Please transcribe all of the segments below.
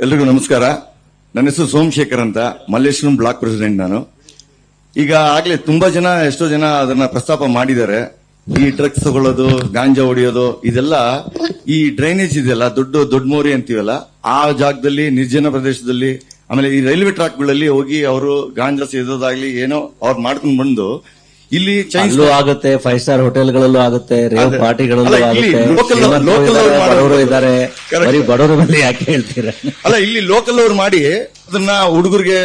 ಎಲ್ರಿಗೂ ನಮಸ್ಕಾರ. ನನ್ನ ಹೆಸರು ಸೋಮಶೇಖರ್ ಅಂತ, ಮಲ್ಲೇಶ್ವರಂ ಬ್ಲಾಕ್ ಪ್ರೆಸಿಡೆಂಟ್ ನಾನು. ಈಗ ಆಗ್ಲೇ ತುಂಬಾ ಜನ, ಎಷ್ಟೋ ಜನ ಅದನ್ನ ಪ್ರಸ್ತಾಪ ಮಾಡಿದ್ದಾರೆ. ಈ ಡ್ರಗ್ಸ್ ತಗೊಳ್ಳೋದು, ಗಾಂಜಾ ಹೊಡಿಯೋದು, ಇದೆಲ್ಲ ಈ ಡ್ರೈನೇಜ್ ಇದೆಯಲ್ಲ, ದೊಡ್ಡ ಮೋರಿ ಅಂತೀವಲ್ಲ, ಆ ಜಾಗದಲ್ಲಿ, ನಿರ್ಜನ ಪ್ರದೇಶದಲ್ಲಿ, ಆಮೇಲೆ ಈ ರೈಲ್ವೆ ಟ್ರ್ಯಾಕ್ಗಳಲ್ಲಿ ಹೋಗಿ ಅವರು ಗಾಂಜಾ ಸೇದೋದಾಗ್ಲಿ ಏನೋ ಅವ್ರು ಮಾಡ್ಕೊಂಡು ಬಂದು ಇಲ್ಲಿ ಅಲ್ಲೂ ಆಗುತ್ತೆ, 5 ಸ್ಟಾರ್ ಹೋಟೆಲ್ಗಳಲ್ಲೂ ಆಗುತ್ತೆ, ರೇವ್ ಪಾರ್ಟಿಗಳಲ್ಲೂ ಅಲ್ಲ, ಇಲ್ಲಿ ಆಗುತ್ತೆ. ಬಡವರು ಇದ್ದಾರೆ, ಬರೀ ಬಡವರ ಮೇಲೆ ಯಾಕೆ ಹೇಳ್ತೀರಾ? ಅಲ್ಲ, ಇಲ್ಲಿ ಲೋಕಲ್ ಅವ್ರು ಮಾಡಿ ಅದನ್ನ ಹುಡುಗರಿಗೆ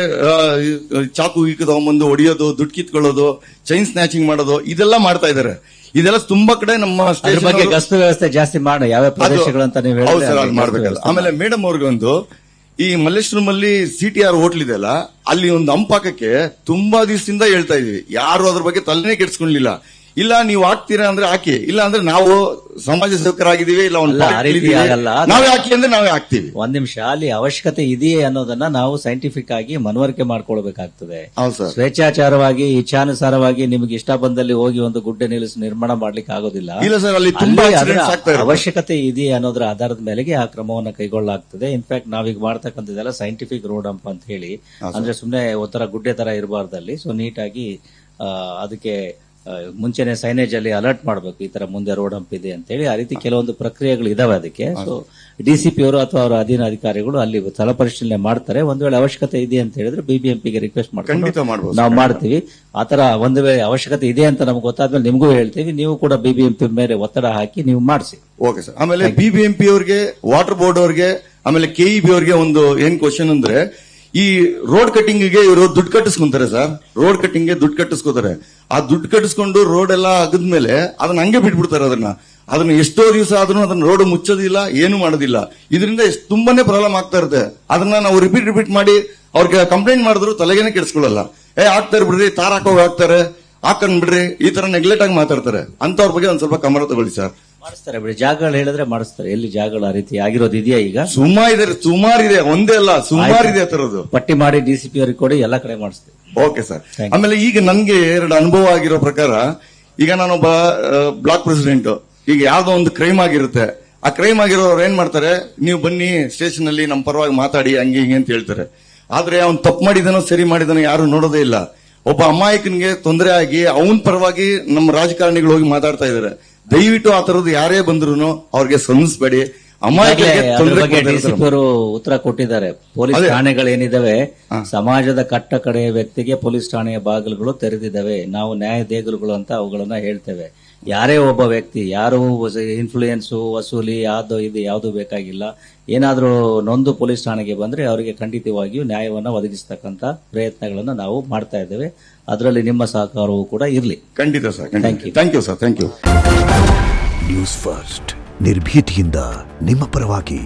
ಚಾಕು ಗೀಕು ತಗೊಂಡ್ಬಂದು ಹೊಡಿಯೋದು, ದುಡ್ಡು ಕಿತ್ಕೊಳ್ಳೋದು, ಚೈನ್ ಸ್ನ್ಯಾಚಿಂಗ್ ಮಾಡೋದು, ಇದೆಲ್ಲ ಮಾಡ್ತಾ ಇದಾರೆ. ಇದೆಲ್ಲ ತುಂಬಾ ಕಡೆ ನಮ್ಮ ಅದ್ರ ಬಗ್ಗೆ ಗಸ್ತು ವ್ಯವಸ್ಥೆ ಜಾಸ್ತಿ ಮಾಡಿ ಯಾವ ಪ್ರದೇಶಗಳಂತ ನೀವು ಹೇಳಿ ಮಾಡ್ಬೇಕಲ್ಲ. ಆಮೇಲೆ ಮೇಡಮ್ ಅವ್ರಿಗೊಂದು ಈ ಮಲ್ಲೇಶ್ವರಂ ಅಲ್ಲಿ CTR ಹೋಟ್ಲ್ ಇದೆಯಲ್ಲ, ಅಲ್ಲಿ ಒಂದು ಹಂಪಾಕಕ್ಕೆ ತುಂಬಾ ದಿವಸದಿಂದ ಹೇಳ್ತಾ ಇದೀವಿ, ಯಾರು ಅದ್ರ ಬಗ್ಗೆ ತಲೆನೇ ಕೆಡಿಸ್ಕೊಳ್ಳಿಲ್ಲ. ಇಲ್ಲ ನೀವು ಹಾಕ್ತೀರಾ ಅಂದ್ರೆ ಹಾಕಿ, ಇಲ್ಲ ಅಂದ್ರೆ ನಾವು ಸಮಾಜ ಸೇವಕರಾಗಿದ್ದೀವಿ, ಇಲ್ಲ ಒಂದು ನಾವೇ ಹಾಕಿ ಅಂದ್ರೆ ನಾವೇ ಹಾಕ್ತಿವಿ. ಒಂದ್ ನಿಮಿಷ, ಅಲ್ಲಿ ಅವಶ್ಯಕತೆ ಇದೆಯೇ ಅನ್ನೋದನ್ನ ನಾವು ಸೈಂಟಿಫಿಕ್ ಆಗಿ ಮನವರಿಕೆ ಮಾಡ್ಕೊಳ್ಬೇಕಾಗ್ತದೆ. ಸ್ವೇಚ್ಛಾಚಾರವಾಗಿ, ಇಚ್ಛಾನುಸಾರವಾಗಿ ನಿಮ್ಗೆ ಇಷ್ಟ ಬಂದಲ್ಲಿ ಹೋಗಿ ಒಂದು ಗುಡ್ಡೆ ನಿಲ್ಲಿಸಿ ನಿರ್ಮಾಣ ಮಾಡ್ಲಿಕ್ಕೆ ಆಗೋದಿಲ್ಲ. ಇಲ್ಲ ಸರ್, ಅಲ್ಲಿ ತುಂಬಾ ಅವಶ್ಯಕತೆ ಇದೆಯೇ ಅನ್ನೋದ್ರ ಆಧಾರದ ಮೇಲೆಗೆ ಆ ಕ್ರಮವನ್ನು ಕೈಗೊಳ್ಳಲಾಗ್ತದೆ. ಇನ್ಫ್ಯಾಕ್ಟ್ ನಾವೀಗ ಮಾಡ್ತಕ್ಕಂಥದ್ದೆಲ್ಲ ಸೈಂಟಿಫಿಕ್ ರೋಡ್ ಹಂಪ್ ಅಂತ ಹೇಳಿ, ಅಂದ್ರೆ ಸುಮ್ನೆ ಒಂಥರ ಗುಡ್ಡೆ ತರ ಇರಬಾರ್ದಲ್ಲಿ. ಸೊ ನೀಟಾಗಿ ಅದಕ್ಕೆ ಮುಂಚೆನೆ ಸೈನೇಜ್ ಅಲ್ಲಿ ಅಲರ್ಟ್ ಮಾಡಬೇಕು, ಈ ತರ ಮುಂದೆ ರೋಡ್ ಹಂಪ್ ಇದೆ ಅಂತ ಹೇಳಿ. ಆ ರೀತಿ ಕೆಲವೊಂದು ಪ್ರಕ್ರಿಯೆಗಳು ಇದಾವೆ ಅದಕ್ಕೆ. ಸೊ ಡಿಸಿಪಿ ಅವರು ಅಥವಾ ಅವರ ಅಧೀನ ಅಧಿಕಾರಿಗಳು ಅಲ್ಲಿ ಸ್ಥಳ ಪರಿಶೀಲನೆ ಮಾಡ್ತಾರೆ. ಒಂದ್ ವೇಳೆ ಅವಶ್ಯಕತೆ ಇದೆ ಅಂತ ಹೇಳಿದ್ರೆ BBMP ಗೆ ರಿಕ್ವೆಸ್ಟ್ ಮಾಡ್ಕೊಂಡು ನಾವು ಮಾಡ್ತೀವಿ. ಆತರ ಒಂದು ವೇಳೆ ಅವಶ್ಯಕತೆ ಇದೆ ಅಂತ ನಮ್ಗೆ ಗೊತ್ತಾದ್ಮೇಲೆ ನಿಮಗೂ ಹೇಳ್ತೀವಿ. ನೀವು ಕೂಡ BBMP ಮೇಲೆ ಒತ್ತಡ ಹಾಕಿ ನೀವು ಮಾಡಿಸಿ. Okay sir. ಆಮೇಲೆ BBMP ಅವ್ರಿಗೆ, ವಾಟರ್ ಬೋರ್ಡ್ ಅವ್ರಿಗೆ, ಆಮೇಲೆ KEB ಅವ್ರಿಗೆ ಒಂದು ಏನ್ ಕ್ವಶನ್ ಅಂದ್ರೆ, ಈ ರೋಡ್ ಕಟ್ಟಿಂಗ್ ಗೆ ಇವರು ದುಡ್ಡು ಕಟ್ಟಿಸ್ಕೊಂತಾರೆ ಸರ್. ರೋಡ್ ಕಟ್ಟಿಂಗ್ ಗೆ ದುಡ್ಡು ಕಟ್ಟಿಸ್ಕೋತಾರೆ. ಆ ದುಡ್ಡು ಕಟ್ಟಿಸ್ಕೊಂಡು ರೋಡ್ ಎಲ್ಲ ಆಗದ್ಮೇಲೆ ಅದನ್ನ ಹಂಗೆ ಬಿಟ್ಬಿಡ್ತಾರೆ. ಅದನ್ನ ಎಷ್ಟೋ ದಿವಸ ಆದ್ರೂ ಅದನ್ನ ರೋಡ್ ಮುಚ್ಚೋದಿಲ್ಲ, ಏನು ಮಾಡೋದಿಲ್ಲ. ಇದರಿಂದ ತುಂಬಾನೇ ಪ್ರಾಬ್ಲಮ್ ಆಗ್ತಾ ಇರುತ್ತೆ. ಅದನ್ನ ನಾವು ರಿಪೀಟ್ ಮಾಡಿ ಅವ್ರಿಗೆ ಕಂಪ್ಲೇಂಟ್ ಮಾಡಿದ್ರು ತಲೆಗೇನೆ ಕೆಡಿಸ್ಕೊಳ್ಳಲ್ಲ. ಆಗ್ತಾರೆ ಬಿಡ್ರಿ, ತಾರ್ ಹಾಕ್ತಾರೆ, ಹಾಕೊಂಡ್ ಬಿಡ್ರಿ, ಈ ತರ ನೆಗ್ಲೆಕ್ಟ್ ಆಗಿ ಮಾತಾಡ್ತಾರೆ. ಅಂತವ್ರ ಬಗ್ಗೆ ಒಂದ್ ಸ್ವಲ್ಪ ಗಮನ ತಗೊಳ್ಳಿ ಸರ್. ಮಾಡಿಸ್ತಾರೆ ಬಿಡಿ, ಜಾಗಗಳು ಹೇಳಿದ್ರೆ ಮಾಡಿಸ್ತಾರೆ. ಎಲ್ಲಿ ಜಾಗಗಳು ಆ ರೀತಿ ಆಗಿರೋದು ಇದೆಯಾ? ಈಗ ಸುಮಾರಿದೆ, ಒಂದೇ ಅಲ್ಲ, ಸುಮಾರಿದೆ ಆ ತರದ್ದು. ಪಟ್ಟಿ ಮಾಡಿ DCP ಅವರಿಗೆ ಕೊಡಿ, ಎಲ್ಲಾ ಕಡೆ ಮಾಡಿಸ್ತೀವಿ. Okay sir. ಆಮೇಲೆ ಈಗ ನನ್ಗೆ 2 ಅನುಭವ ಆಗಿರೋ ಪ್ರಕಾರ, ಈಗ ನಾನೊಬ್ಬ ಬ್ಲಾಕ್ ಪ್ರೆಸಿಡೆಂಟ್. ಈಗ ಯಾವ್ದೋ ಒಂದು ಕ್ರೈಮ್ ಆಗಿರುತ್ತೆ, ಆ ಕ್ರೈಮ್ ಆಗಿರೋರು ಏನ್ ಮಾಡ್ತಾರೆ, ನೀವು ಬನ್ನಿ ಸ್ಟೇಷನ್ ಅಲ್ಲಿ ನಮ್ಮ ಪರವಾಗಿ ಮಾತಾಡಿ, ಹಂಗೆ ಹಿಂಗೆ ಅಂತ ಹೇಳ್ತಾರೆ. ಆದ್ರೆ ಅವ್ನು ತಪ್ಪು ಮಾಡಿದನೋ ಸರಿ ಮಾಡಿದನೋ ಯಾರು ನೋಡೋದೇ ಇಲ್ಲ. ಒಬ್ಬ ಅಮಾಯಕನಿಗೆ ತೊಂದರೆ ಆಗಿ ಅವನ ಪರವಾಗಿ ನಮ್ಮ ರಾಜಕಾರಣಿಗಳು ಹೋಗಿ ಮಾತಾಡ್ತಾ ಇದಾರೆ. ದಯವಿಟ್ಟು ಆ ತರದ್ದು ಯಾರೇ ಬಂದ್ರು ಅವ್ರಿಗೆ ಸ್ಪಂದಿಸಬೇಡಿ. DCP ಅವರು ಉತ್ತರ ಕೊಟ್ಟಿದ್ದಾರೆ. ಪೊಲೀಸ್ ಠಾಣೆಗಳೇನಿದಾವೆ, ಸಮಾಜದ ಕಟ್ಟ ಕಡೆಯ ವ್ಯಕ್ತಿಗೆ ಪೊಲೀಸ್ ಠಾಣೆಯ ಬಾಗಿಲುಗಳು ತೆರೆದಿದ್ದಾವೆ. ನಾವು ನ್ಯಾಯ ದೇಗುಲುಗಳು ಅಂತ ಅವುಗಳನ್ನ ಹೇಳ್ತೇವೆ. ಯಾರೇ ಒಬ್ಬ ವ್ಯಕ್ತಿ, ಯಾರು ಇನ್ಫ್ಲೂಯೆನ್ಸ್, ವಸೂಲಿ, ಇದು ಯಾವುದು ಬೇಕಾಗಿಲ್ಲ. ಏನಾದ್ರೂ ನೊಂದು ಪೊಲೀಸ್ ಠಾಣೆಗೆ ಬಂದ್ರೆ ಅವರಿಗೆ ಖಂಡಿತವಾಗಿಯೂ ನ್ಯಾಯವನ್ನ ಒದಗಿಸತಕ್ಕಂತ ಪ್ರಯತ್ನಗಳನ್ನು ನಾವು ಮಾಡ್ತಾ ಇದ್ದೇವೆ. ಅದರಲ್ಲಿ ನಿಮ್ಮ ಸಹಕಾರವೂ ಕೂಡ ಇರಲಿ. ಖಂಡಿತ sir. Thank you sir. Thank you. News first, ನಿರ್ಭೀತಿಯಿಂದ ನಿಮ್ಮ ಪರವಾಗಿ.